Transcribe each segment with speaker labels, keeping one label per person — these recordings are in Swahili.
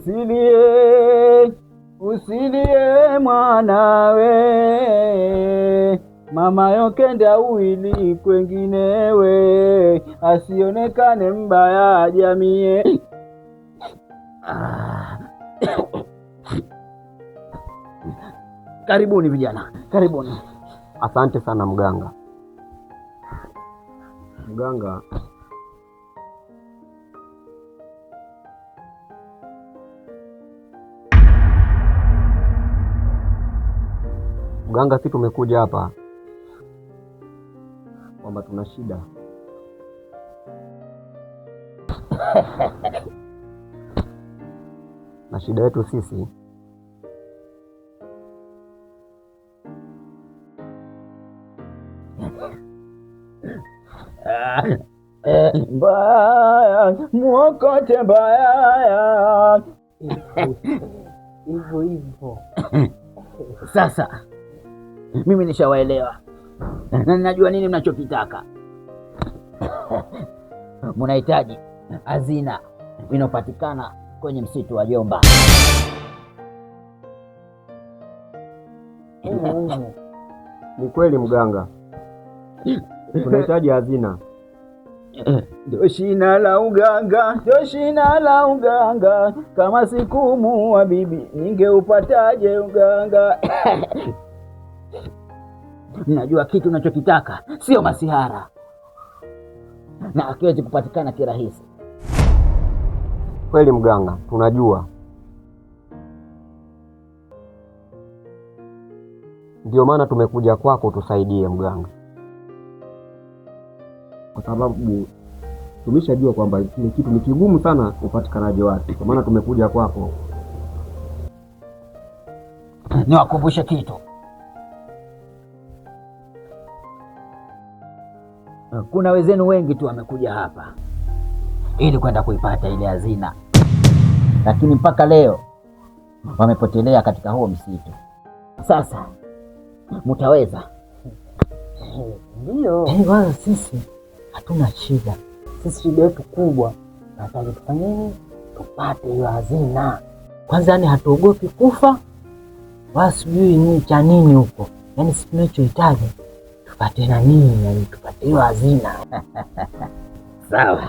Speaker 1: Usilie, usilie mwanawe, mama yokenda uwili kwenginewe, asionekane mbaya jamie. Karibuni vijana, karibuni.
Speaker 2: Asante sana mganga. Mganga, si tumekuja hapa kwamba tuna shida. Na shida yetu sisi
Speaker 1: mbaya muokote mbaya hivyo. Sasa mimi nishawaelewa na ninajua nini mnachokitaka. Mnahitaji hazina inayopatikana kwenye msitu wa Jomba.
Speaker 2: Ni kweli mganga, tunahitaji hazina.
Speaker 1: Ndio shina la uganga, ndio shina la uganga. Kama sikumuua bibi, ningeupataje uganga? Ninajua kitu unachokitaka sio masihara, na hakiwezi kupatikana kirahisi.
Speaker 2: Kweli mganga, tunajua. Ndio maana tumekuja kwako tusaidie mganga, kwa sababu tumeshajua kwamba kile kitu ni kigumu sana upatikanaji wake. Kwa maana tumekuja kwako.
Speaker 1: Niwakumbushe kitu. Kuna wenzenu wengi tu wamekuja hapa ili kwenda kuipata ile hazina, lakini mpaka leo wamepotelea katika huo msitu. Sasa mutaweza?
Speaker 3: Ndio. Wala sisi hatuna shida. Sisi shida yetu kubwa nataka tufanye nini? Tupate hiyo hazina. Kwanza yani hatuogopi kufa, wala sijui ni cha nini huko. Yaani sisi tunachohitaji tupate na nini, yani tupate hiyo hazina.
Speaker 1: Sawa.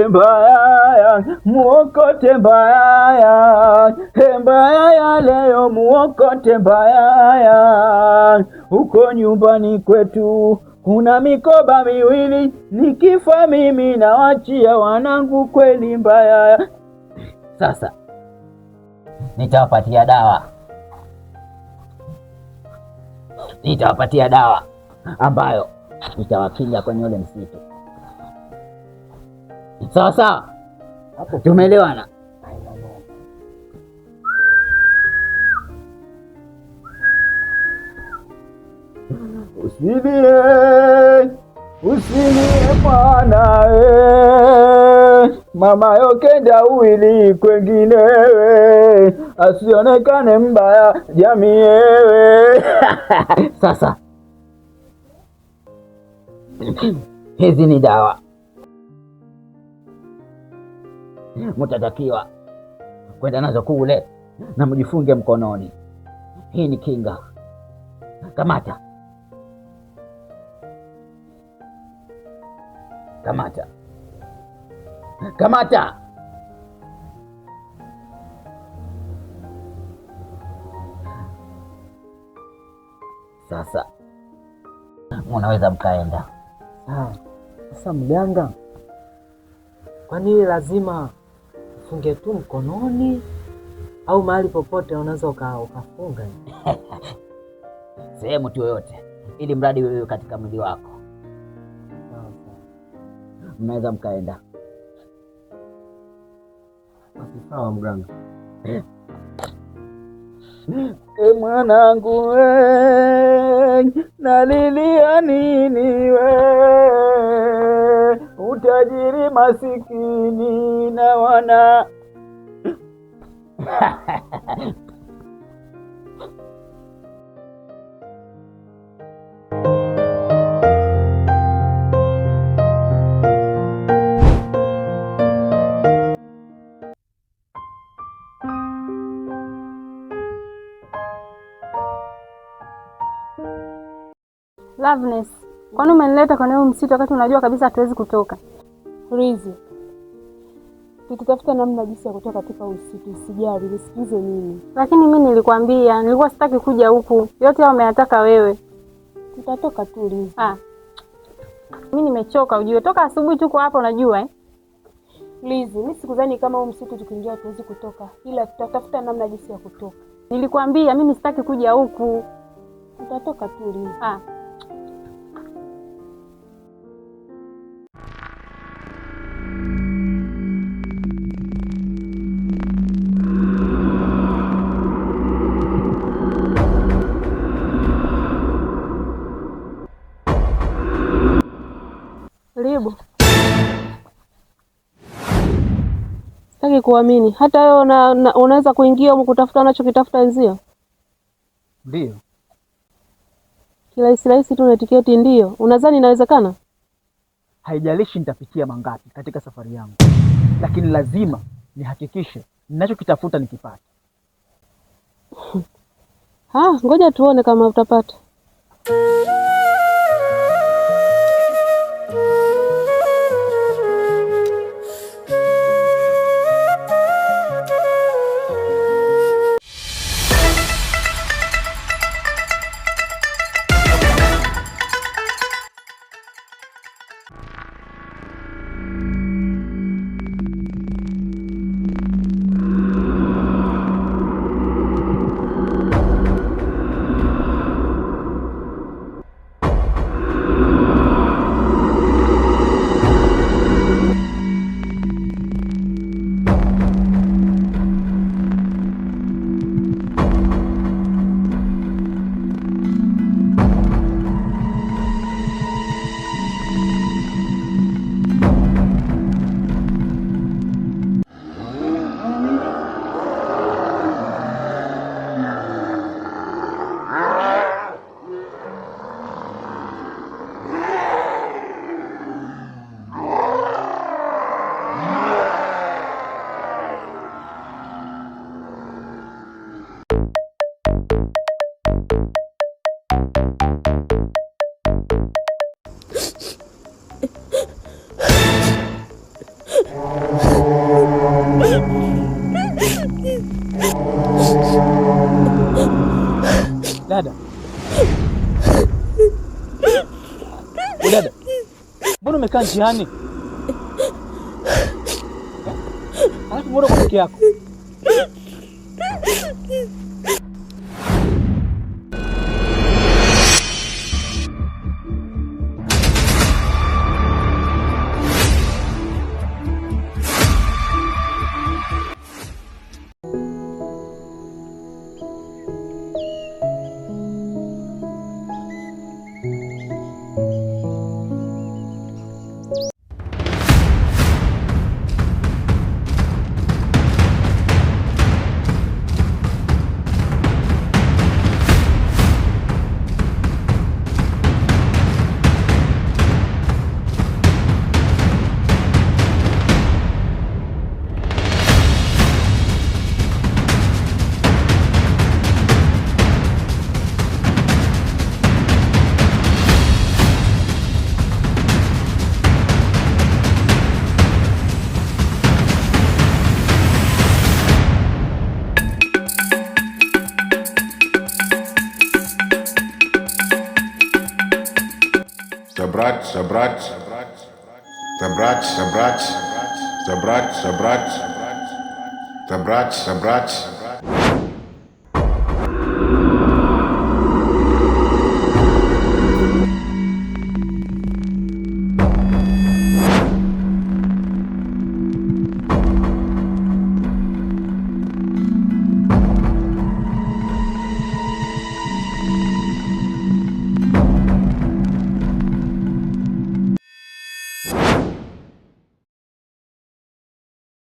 Speaker 1: Mbaya muokote mbaya, mbaya leo muokote mbaya. Huko nyumbani kwetu kuna mikoba miwili, nikifa mimi nawachia wanangu kweli mbaya. Sasa nitawapatia dawa ambayo itawakinga kwenye ule msitu. Sawa sawa, tumeelewana? Usilie, usilie mwanawe, mama yokenda uwili kwenginewe, asionekane mbaya jamiewe. Sasa hizi ni dawa mutatakiwa kwenda nazo kule na mjifunge mkononi. Hii ni kinga. Kamata, kamata, kamata. Sasa munaweza mkaenda.
Speaker 3: Sasa mganga, kwani lazima ufunge tu mkononi au mahali popote unaweza ukafunga?
Speaker 1: Sehemu tu yoyote, ili mradi wewe katika mwili wako. Mnaweza mkaenda.
Speaker 2: Basi sawa mganga.
Speaker 1: Mwanangu nalilia nini utajiri masikini na wana
Speaker 4: Loveness, kwani umenileta kwenye huu msitu wakati unajua kabisa hatuwezi kutoka?
Speaker 5: Rizi, tutatafuta namna jinsi ya kutoka katika msitu, usijali, nisikize mimi.
Speaker 4: Lakini mimi nilikwambia, nilikuwa sitaki kuja huku. Yote hao umeyataka wewe.
Speaker 5: Tutatoka tu Rizi.
Speaker 4: Mimi nimechoka ujue. Toka asubuhi tuko hapa unajua
Speaker 5: Rizi, mimi sikudhani kama huu msitu tukiingia hatuwezi kutoka. Ila tutatafuta namna jinsi ya kutoka.
Speaker 4: Nilikwambia mimi sitaki kuja huku.
Speaker 5: Tutatoka tu Rizi.
Speaker 4: Libu.
Speaker 5: Sitaki kuamini. Hata wewe unaweza kuingia huko kutafuta unachokitafuta nzio?
Speaker 3: Ndio.
Speaker 5: Kirahisi tu na tiketi ndio. Unadhani inawezekana?
Speaker 3: Haijalishi nitafikia mangapi katika safari yangu, lakini lazima nihakikishe ninachokitafuta nikipata.
Speaker 5: Ngoja tuone kama utapata.
Speaker 3: Dada. Dada. Mbona umekaa njiani? Alafu mbona uko peke yako?
Speaker 6: Забрать.